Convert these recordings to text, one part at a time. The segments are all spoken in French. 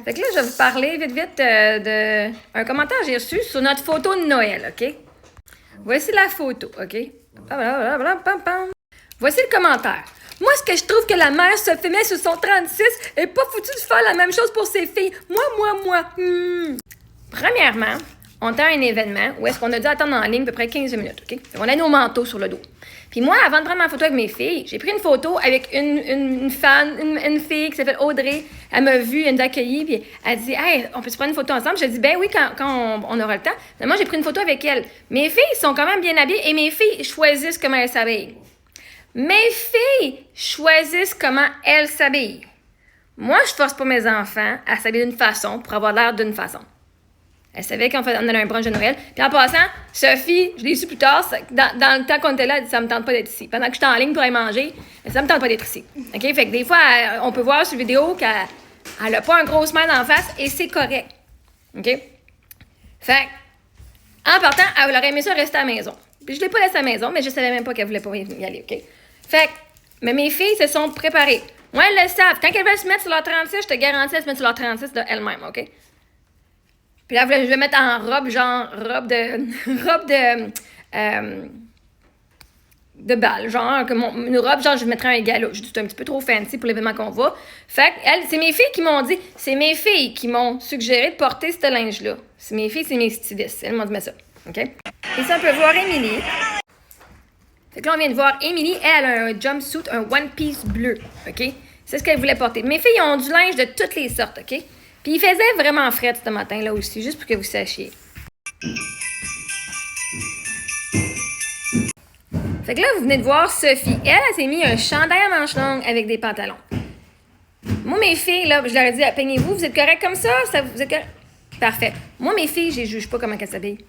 Fait que là, je vais vous parler vite de un commentaire que j'ai reçu sur notre photo de Noël, OK? Voici la photo, OK? Voici le commentaire. Moi, ce que je trouve que la mère Sophie met sur son 36 est pas foutue de faire la même chose pour ses filles. Moi. Premièrement, on était à un événement où est-ce qu'on a dû attendre en ligne à peu près 15 minutes, OK? On a nos manteaux sur le dos. Puis moi, avant de prendre ma photo avec mes filles, j'ai pris une photo avec une fan, une fille qui s'appelle Audrey. Elle m'a vue, elle nous a accueillis, puis elle dit « Hey, on peut se prendre une photo ensemble? » J'ai dit « Ben oui, quand on aura le temps. » Moi, j'ai pris une photo avec elle. Mes filles sont quand même bien habillées et mes filles choisissent comment elles s'habillent. Mes filles choisissent comment elles s'habillent. Moi, je force pas mes enfants à s'habiller d'une façon pour avoir l'air d'une façon. Elle savait qu'on allait à un brunch de Noël. Puis en passant, Sophie, je l'ai su plus tard, dans le temps qu'on était là, elle dit « Ça me tente pas d'être ici. » Pendant que j'étais en ligne pour aller manger, ça me tente pas d'être ici. OK? Fait que des fois, on peut voir sur vidéo qu'elle a pas un gros smile en face et c'est correct. OK? Fait en partant, elle aurait aimé ça rester à la maison. Puis je l'ai pas laissée à la maison, mais je savais même pas qu'elle voulait pas y aller. OK? Fait mais mes filles se sont préparées. Moi, elles le savent. Quand elles veulent se mettre sur leur 36, je te garantis, elles se mettent sur leur 36 de elles-mêmes. OK? Puis là, je vais mettre en robe, genre, robe de bal. Genre, une robe, genre, je mettrais un gala. Je dis, c'est un petit peu trop fancy pour l'événement qu'on va. Fait que, c'est mes filles qui m'ont dit, c'est mes filles qui m'ont suggéré de porter ce linge-là. C'est mes filles, c'est mes stylistes. Elles m'ont dit, mais ça. OK? Et ça, on peut voir Émilie. Fait que là, on vient de voir Émilie. Elle a un jumpsuit, un one piece bleu. OK? C'est ce qu'elle voulait porter. Mes filles ont du linge de toutes les sortes. OK? Puis il faisait vraiment frais ce matin-là aussi, juste pour que vous sachiez. Fait que là, vous venez de voir Sophie. Elle s'est mis un chandail à manches longues avec des pantalons. Moi, mes filles, là, je leur ai dit, peignez-vous, vous êtes corrects comme ça? Vous êtes corrects? Parfait. Moi, mes filles, je les juge pas comment elles s'habillent.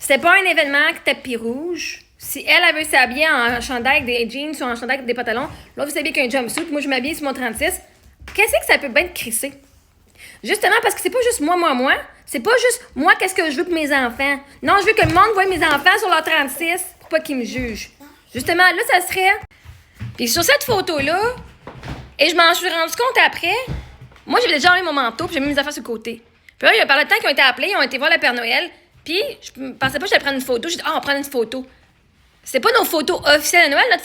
C'était pas un événement tapis rouge. Si elle veut s'habiller en chandail avec des jeans ou en chandail avec des pantalons, là, vous s'habillez avec un jumpsuit. Moi, je m'habille sur mon 36. Qu'est-ce que ça peut bien être crissé? Justement, parce que c'est pas juste moi. C'est pas juste moi, qu'est-ce que je veux pour mes enfants. Non, je veux que le monde voie mes enfants sur leur 36 pour pas qu'ils me jugent. Justement, là, ça serait... Puis sur cette photo-là, et je m'en suis rendu compte après, moi, j'avais déjà enlevé mon manteau puis j'ai mis mes affaires sur le côté. Puis là, il y a par le temps qu'ils ont été appelés, ils ont été voir le Père Noël, puis je pensais pas que j'allais prendre une photo. J'ai dit, on prend une photo. C'est pas nos photos officielles de Noël. Notre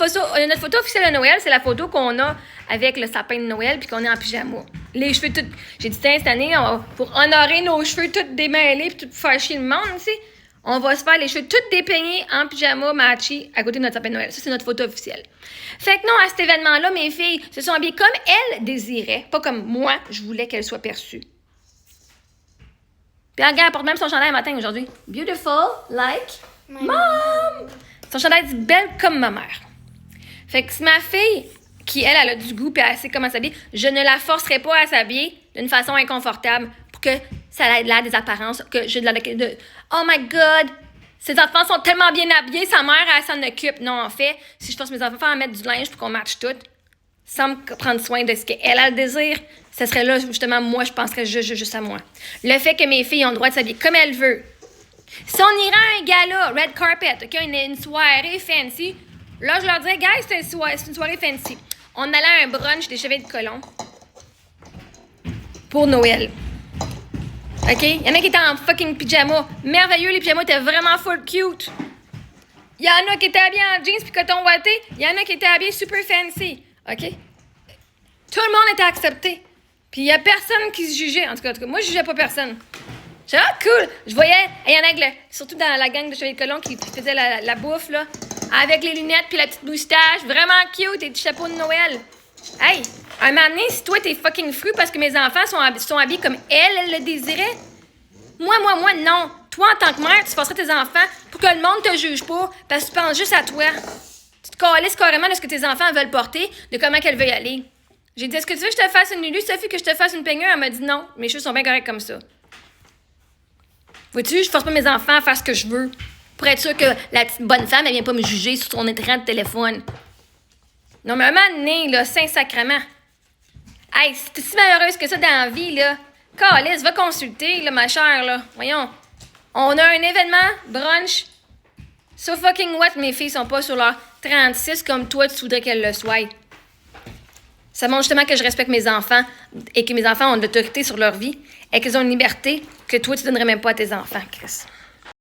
photo officielle de Noël, c'est la photo qu'on a avec le sapin de Noël puis qu'on est en pyjama. Les cheveux tout... J'ai dit, cette année, pour honorer nos cheveux tout démêlés puis tout faire chier le monde, tu sais, on va se faire les cheveux tout dépeignés en pyjama matchy à côté de notre sapin de Noël. Ça, c'est notre photo officielle. Fait que non, à cet événement-là, mes filles se sont habillées comme elles désiraient, pas comme moi, je voulais qu'elles soient perçues. Puis regarde, elle porte même son chandail le matin aujourd'hui. Beautiful, like mom! Son chandail dit belle comme ma mère. Fait que si ma fille, qui elle a du goût et elle sait comment s'habiller, je ne la forcerai pas à s'habiller d'une façon inconfortable pour que ça ait l'air des apparences, que j'ai de oh my God, ses enfants sont tellement bien habillés, sa mère, elle s'en occupe. Non, en fait, si je force mes enfants à mettre du linge pour qu'on matche tout, sans me prendre soin de ce qu'elle a le désir, ce serait là, justement, moi, je penserais juste à moi. Le fait que mes filles ont le droit de s'habiller comme elles veulent. Si on irait à un gala, red carpet, OK, une soirée fancy, là, je leur dirais, guys, c'est une soirée fancy. On allait à un brunch des Chevaliers de Colomb pour Noël. OK? Il y en a qui étaient en fucking pyjama. Merveilleux, les pyjamas étaient vraiment full cute. Il y en a qui étaient habillés en jeans puis coton ouaté. Il y en a qui étaient habillés super fancy. OK? Tout le monde était accepté. Puis il y a personne qui se jugeait. En tout cas, moi, je jugeais pas personne. J'étais cool. Je voyais, il y en a surtout dans la gang de Chevaliers de Colomb qui faisait la bouffe, là, avec les lunettes puis la petite moustache. Vraiment cute et du chapeau de Noël. Hey, un moment donné, si toi, t'es fucking fru parce que mes enfants sont habillés comme elle le désirait, moi, non. Toi, en tant que mère, tu forcerais tes enfants pour que le monde te juge pas parce que tu penses juste à toi. Tu te calisses carrément de ce que tes enfants veulent porter, de comment qu'elles veulent y aller. J'ai dit, est-ce que tu veux que je te fasse une Lulu, Sophie, que je te fasse une peignure? Elle m'a dit non, mes cheveux sont bien corrects comme ça. Vois-tu, je force pas mes enfants à faire ce que je veux. Pour être sûr que la petite bonne femme, elle vient pas me juger sur son écran de téléphone. Non, mais un moment donné, là, Saint-Sacrement. Hey, si t'es si malheureuse que ça dans la vie, là, calisse, va consulter, là, ma chère, là. Voyons. On a un événement, brunch. So fucking what, mes filles sont pas sur leur 36 comme toi, tu voudrais qu'elles le soient. Ça montre justement que je respecte mes enfants et que mes enfants ont de l'autorité sur leur vie et qu'ils ont une liberté que toi, tu ne donnerais même pas à tes enfants, Chris.